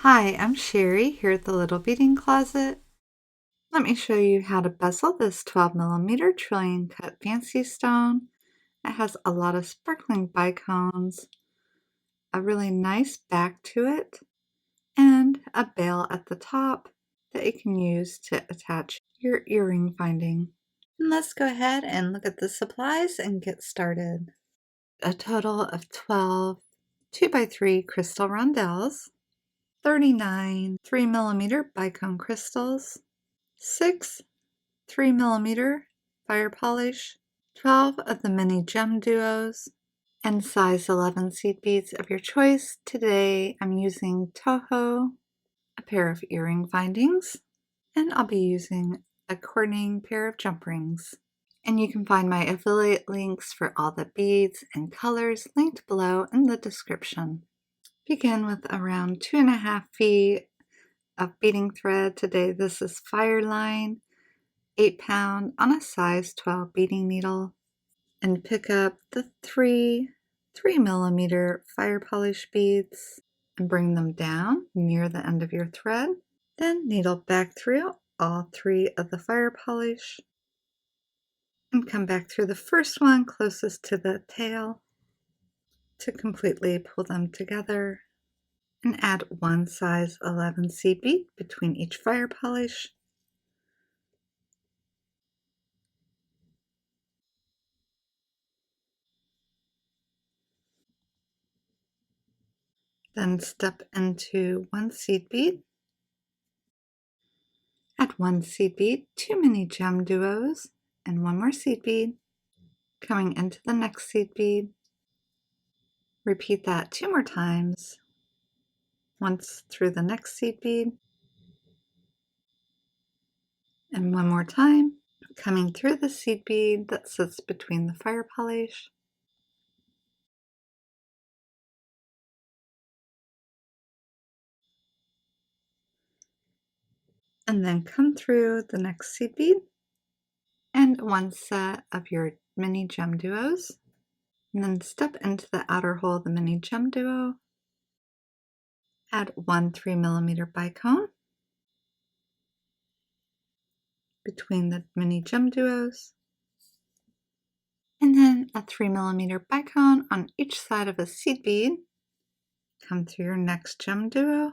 Hi, I'm Sherry here at the Little Beading Closet. Let me show you how to bezel this 12mm trillion cut fancy stone. It has a lot of sparkling bicones, a really nice back to it, and a bail at the top that you can use to attach your earring finding. And let's go ahead and look at the supplies and get started. A total of 12 2x3 crystal rondelles, 39 3mm bicone crystals, 6 3mm Firepolish, 12 of the mini GemDuos, and size 11 seed beads of your choice. Today I'm using Toho, a pair of earring findings, and I'll be using a coordinating pair of jump rings. And you can find my affiliate links for all the beads and colors linked below in the description. Begin with around 2.5 feet of beading thread. Today this is Fireline 8-pound on a size 12 beading needle, and pick up the 3mm Firepolish beads and bring them down near the end of your thread. Then needle back through all 3 of the Firepolish and come back through the first one closest to the tail to completely pull them together, and add 1 size 11 seed bead between each Firepolish. Then step into 1 seed bead, add 1 seed bead, 2 mini GemDuos, and 1 more seed bead, coming into the next seed bead. Repeat that 2 more times, once through the next seed bead, and 1 more time, coming through the seed bead that sits between the Firepolish. And then come through the next seed bead and 1 set of your mini GemDuos. And then step into the outer hole of the mini GemDuo. Add 1 3mm bicone between the mini GemDuos, and then a 3mm bicone on each side of a seed bead. Come through your next GemDuo,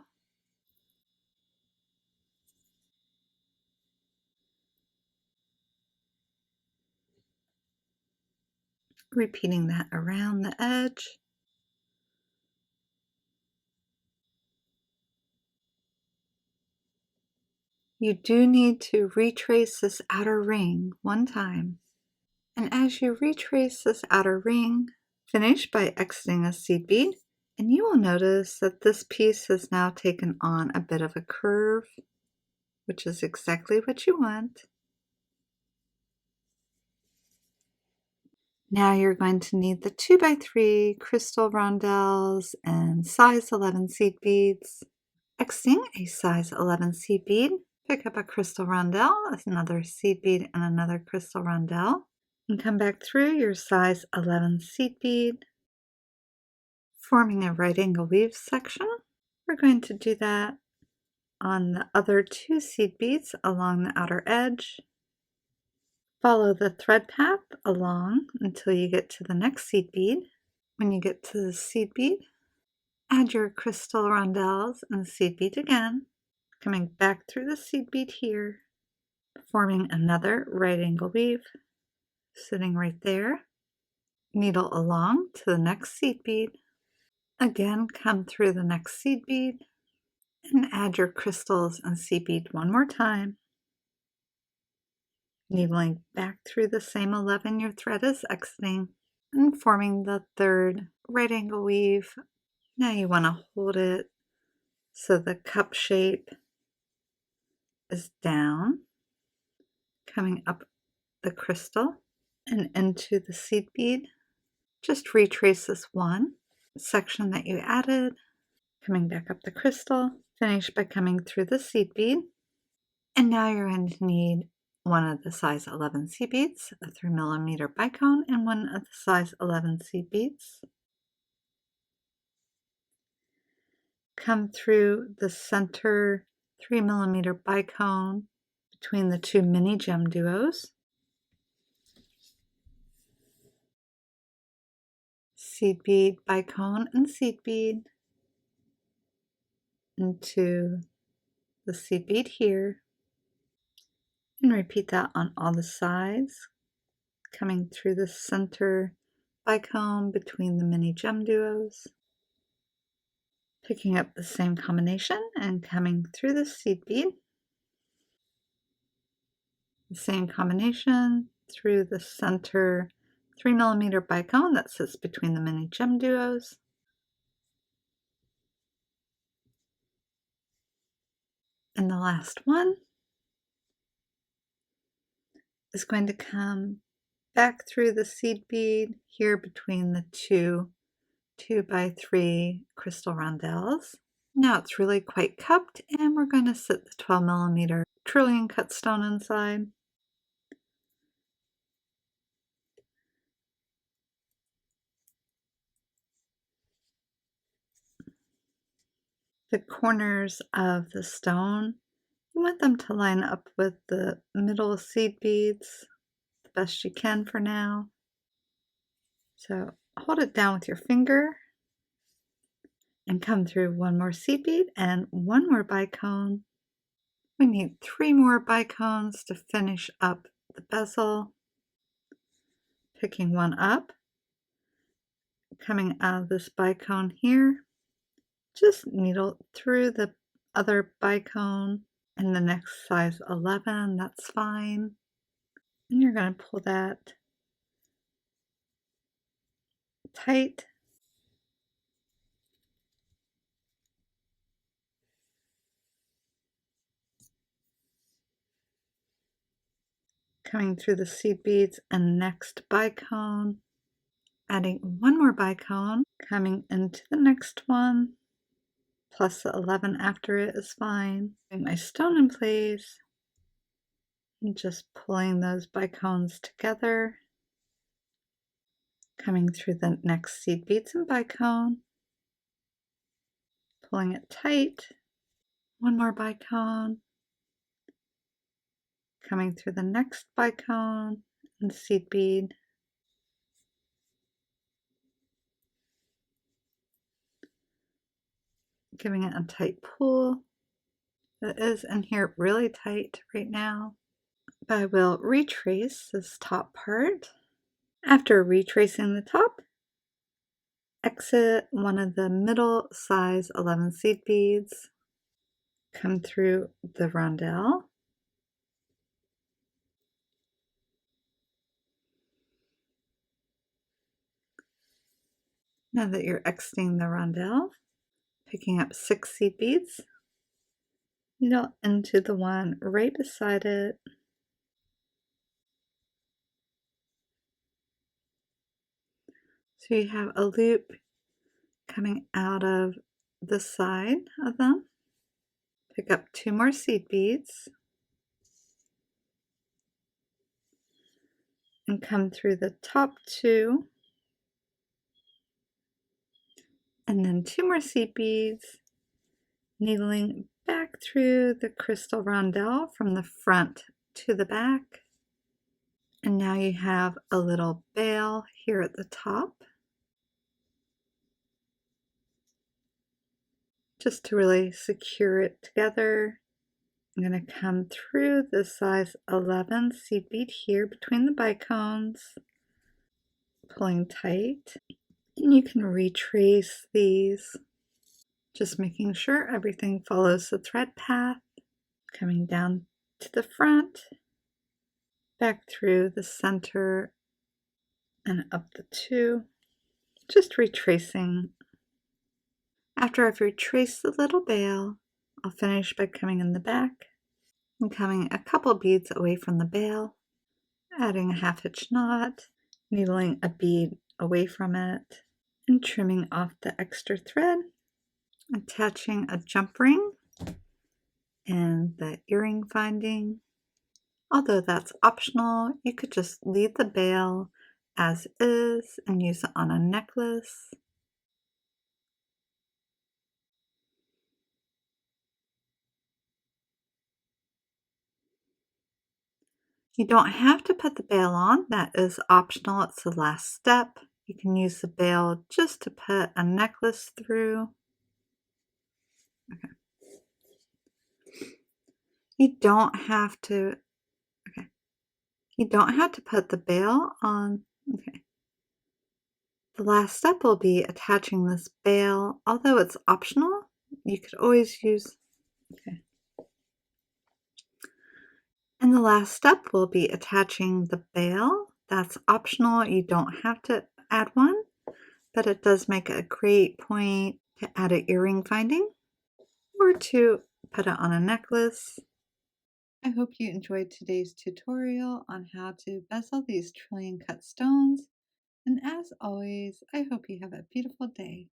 repeating that around the edge. You do need to retrace this outer ring 1 time. And as you retrace this outer ring, finish by exiting a seed bead, and you will notice that this piece has now taken on a bit of a curve, which is exactly what you want. Now you're going to need the 2x3 crystal rondelles and size 11 seed beads. Exiting a size 11 seed bead, pick up a crystal rondelle, another seed bead, and another crystal rondelle, and come back through your size 11 seed bead, forming a right angle weave section. We're going to do that on the other 2 seed beads along the outer edge. Follow the thread path along until you get to the next seed bead. When you get to the seed bead, add your crystal rondelles and seed bead again, coming back through the seed bead here, forming another right angle weave, sitting right there. Needle along to the next seed bead. Again, come through the next seed bead and add your crystals and seed bead 1 more time. Needling back through the same 11 your thread is exiting, and forming the 3rd right angle weave. Now you want to hold it so the cup shape is down, coming up the crystal and into the seed bead. Just retrace this 1 section that you added, coming back up the crystal, finish by coming through the seed bead. And now you're going to need 1 of the size 11 seed beads, a 3mm bicone, and 1 of the size 11 seed beads. come through the center 3mm bicone between the two mini GemDuos. Seed bead, bicone, and seed bead into the seed bead here, and repeat that on all the sides, coming through the center bicone between the mini GemDuos, picking up the same combination and coming through the seed bead, the same combination through the center 3mm bicone that sits between the mini GemDuos, and the last one is going to come back through the seed bead here between the two 2x3 crystal rondelles. Now it's really quite cupped, and we're going to sit the 12mm trillion cut stone inside. The corners of the stone, you want them to line up with the middle seed beads the best you can for now. So hold it down with your finger and come through one more seed bead and one more bicone. We need 3 more bicones to finish up the bezel. Picking one up, coming out of this bicone here, just needle through the other bicone in the next size 11, that's fine. And you're going to pull that tight. Coming through the seed beads and next bicone, adding one more bicone, coming into the next one, plus the 11 after it is fine. Putting my stone in place and just pulling those bicones together, coming through the next seed beads and bicone, pulling it tight, one more bicone, coming through the next bicone and seed bead, giving it a tight pull. It is in here really tight right now. I will retrace this top part. After retracing the top, exit one of the middle size 11 seed beads, come through the rondelle, now that you're exiting the rondelle, picking up 6 seed beads, needle into the one right beside it, so you have a loop coming out of the side of them. Pick up 2 more seed beads and come through the top 2, and then 2 more seed beads, needling back through the crystal rondelle from the front to the back. And now you have a little bail here at the top, just to really secure it together. I'm going to come through the size 11 seed bead here between the bicones, pulling tight, and you can retrace these, just making sure everything follows the thread path, coming down to the front, back through the center and up the 2, just retracing. After I've retraced the little bail, I'll finish by coming in the back and coming a couple beads away from the bail, adding a half-hitch knot, needling a bead away from it, and trimming off the extra thread, attaching a jump ring and the earring finding. Although that's optional, you could just leave the bail as is and use it on a necklace. You don't have to put the bail on, that is optional, it's the last step. You can use the bail just to put a necklace through. Okay. You don't have to, okay. You don't have to put the bail on, okay. The last step will be attaching this bail. Although it's optional, you could always use, okay. And the last step will be attaching the bail. That's optional. You don't have to add one, but it does make a great point to add an earring finding or to put it on a necklace. I hope you enjoyed today's tutorial on how to bezel these trillion cut stones. And as always, I hope you have a beautiful day.